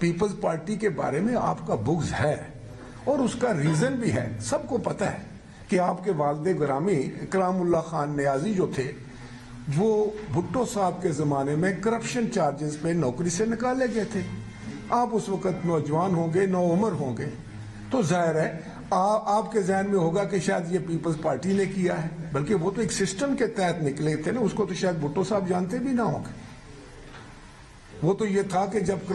Peoples party کے بارے میں آپ کا بغض ہے اور اس کا ریزن بھی ہے. سب کو پتہ ہے کہ آپ کے والد گرامی اکرام اللہ خان نیازی جو تھے وہ بھٹو صاحب کے زمانے میں کرپشن چارجز پہ نوکری سے نکالے گئے تھے. آپ اس وقت نوجوان ہوں گے, نو عمر ہوں گے, تو ظاہر ہے آپ کے ذہن میں ہوگا کہ شاید یہ پیپلز پارٹی نے کیا ہے, بلکہ وہ تو ایک سسٹم کے تحت نکلے تھے نا, اس کو تو شاید بھٹو صاحب جانتے بھی نہ ہوں گے. وہ تو یہ تھا کہ جب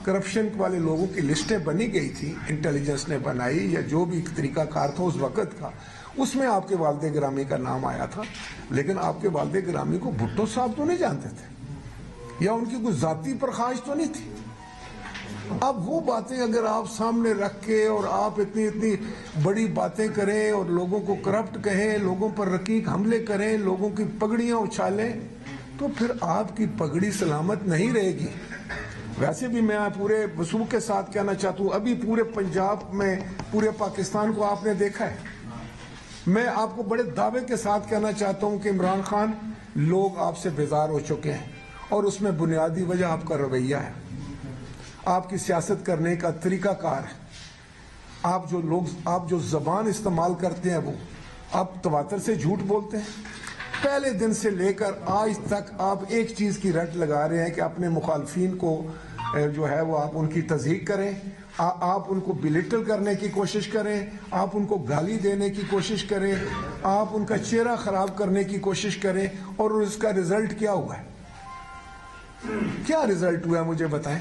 کرپشن والے لوگوں کی لسٹیں بنی گئی تھی, انٹیلیجنس نے بنائی یا جو بھی طریقہ کار تھا اس وقت کا, اس میں آپ کے والد گرامی کا نام آیا تھا. لیکن آپ کے والد گرامی کو بھٹو صاحب تو نہیں جانتے تھے یا ان کی کوئی ذاتی پرخاش تو نہیں تھی. اب وہ باتیں اگر آپ سامنے رکھ کے اور آپ اتنی بڑی باتیں کریں اور لوگوں کو کرپٹ کہیں, لوگوں پر رقیق حملے کریں, لوگوں کی پگڑیاں اچھالیں, تو پھر آپ کی پگڑی سلامت نہیں رہے گی. ویسے بھی میں پورے وثوق کے ساتھ کہنا چاہتا ہوں, ابھی پورے پنجاب میں پورے پاکستان کو آپ نے دیکھا ہے. میں آپ کو بڑے دعوے کے ساتھ کہنا چاہتا ہوں کہ عمران خان, لوگ آپ سے بیزار ہو چکے ہیں اور اس میں بنیادی وجہ آپ کا رویہ ہے, آپ کی سیاست کرنے کا طریقہ کار ہے. آپ جو زبان استعمال کرتے ہیں وہ آپ تواتر سے جھوٹ بولتے ہیں. پہلے دن سے لے کر آج تک آپ ایک چیز کی رٹ لگا رہے ہیں کہ اپنے مخالفین کو جو ہے وہ آپ ان کی تضحیق کریں, آپ ان کو بلیٹل کرنے کی کوشش کریں, آپ ان کو گالی دینے کی کوشش کریں, آپ ان کا چہرہ خراب کرنے کی کوشش کریں. اور اس کا رزلٹ کیا ہوا ہے؟ کیا رزلٹ ہوا ہے مجھے بتائیں.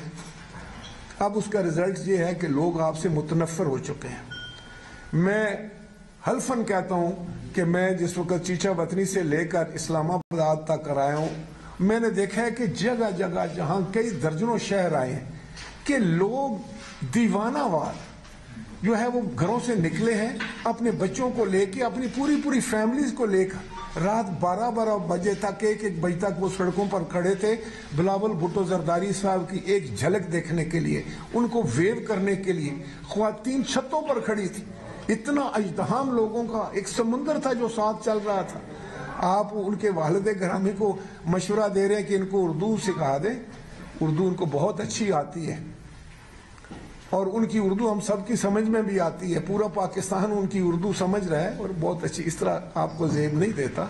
اب اس کا رزلٹ یہ ہے کہ لوگ آپ سے متنفر ہو چکے ہیں. میں حلفاً کہتا ہوں کہ میں جس وقت چیچا وطنی سے لے کر اسلام آباد تک آیا ہوں, میں نے دیکھا ہے کہ جگہ جگہ جہاں کئی درجنوں شہر آئے ہیں کہ لوگ دیوانہ وار جو ہے وہ گھروں سے نکلے ہیں اپنے بچوں کو لے کے, اپنی پوری فیملیز کو لے کر, رات 12 بجے تک 1 بجے تک وہ سڑکوں پر کھڑے تھے بلاول بھٹو زرداری صاحب کی ایک جھلک دیکھنے کے لیے, ان کو ویو کرنے کے لیے. خواتین چھتوں پر کھڑی تھی. اتنا اجتحام لوگوں کا ایک سمندر تھا جو ساتھ چل رہا تھا. آپ ان کے والد گرامی کو مشورہ دے رہے ہیں کہ ان کو اردو سکھا دیں. اردو ان کو بہت اچھی آتی ہے اور ان کی اردو ہم سب کی سمجھ میں بھی آتی ہے. پورا پاکستان ان کی اردو سمجھ رہا ہے اور بہت اچھی. اس طرح آپ کو زیب نہیں دیتا.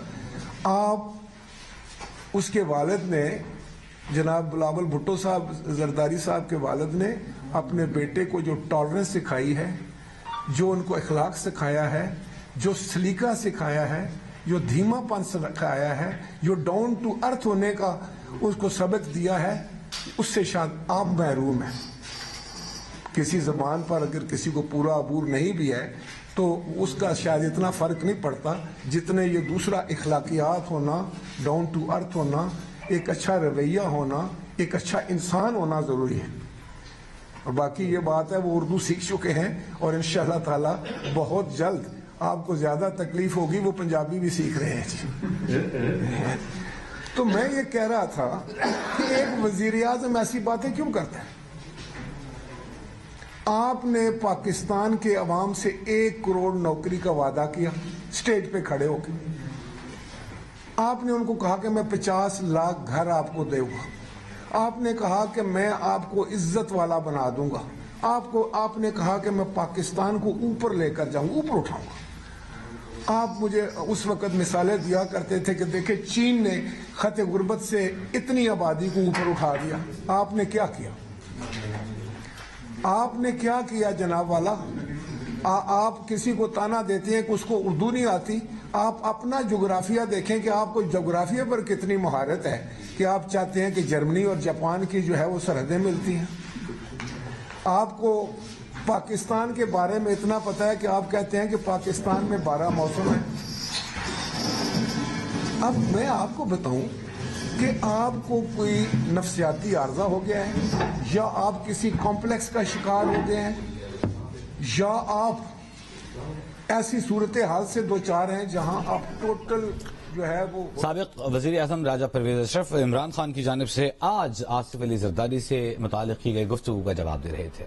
اس کے والد نے, جناب بلاول بھٹو صاحب زرداری صاحب کے والد نے اپنے بیٹے کو جو ٹالرنس سکھائی ہے, جو ان کو اخلاق سکھایا ہے, جو سلیقہ سکھایا ہے, جو دھیما پن سکھایا ہے, جو ڈاؤن ٹو ارتھ ہونے کا اس کو سبق دیا ہے, اس سے شاید آپ محروم ہیں. کسی زبان پر اگر کسی کو پورا عبور نہیں بھی ہے تو اس کا شاید اتنا فرق نہیں پڑتا جتنے یہ دوسرا اخلاقیات ہونا, ڈاؤن ٹو ارتھ ہونا, ایک اچھا رویہ ہونا, ایک اچھا انسان ہونا ضروری ہے. اور باقی یہ بات ہے وہ اردو سیکھ چکے ہیں اور انشاءاللہ تعالی بہت جلد آپ کو زیادہ تکلیف ہوگی, وہ پنجابی بھی سیکھ رہے ہیں. تو میں یہ کہہ رہا تھا کہ ایک وزیر اعظم ایسی باتیں کیوں کرتا ہے؟ آپ نے پاکستان کے عوام سے 1 کروڑ نوکری کا وعدہ کیا سٹیج پہ کھڑے ہو کے. آپ نے ان کو کہا کہ میں 50 لاکھ گھر آپ کو دوں گا. آپ نے کہا کہ میں آپ کو عزت والا بنا دوں گا. آپ نے کہا کہ میں پاکستان کو اوپر لے کر جاؤں گا, اوپر اٹھاؤں گا. آپ مجھے اس وقت مثالیں دیا کرتے تھے کہ دیکھیں چین نے خط غربت سے اتنی آبادی کو اوپر اٹھا دیا. آپ نے کیا کیا؟ آپ نے کیا کیا جناب والا؟ آپ کسی کو تانا دیتے ہیں کہ اس کو اردو نہیں آتی. آپ اپنا جغرافیہ دیکھیں کہ آپ کو جغرافیہ پر کتنی مہارت ہے کہ آپ چاہتے ہیں کہ جرمنی اور جاپان کی جو ہے وہ سرحدیں ملتی ہیں. آپ کو پاکستان کے بارے میں اتنا پتا ہے کہ آپ کہتے ہیں کہ پاکستان میں 12 موسم ہیں. اب میں آپ کو بتاؤں کہ آپ کو کوئی نفسیاتی عارضہ ہو گیا ہے یا آپ کسی کمپلیکس کا شکار ہو گئے ہیں یا آپ ایسی صورتحال سے دوچار ہیں جہاں آپ ٹوٹل جو ہے وہ. سابق وزیر اعظم راجہ پرویز اشرف عمران خان کی جانب سے آج آصف علی زرداری سے متعلق کی گئی گفتگو کا جواب دے رہے تھے.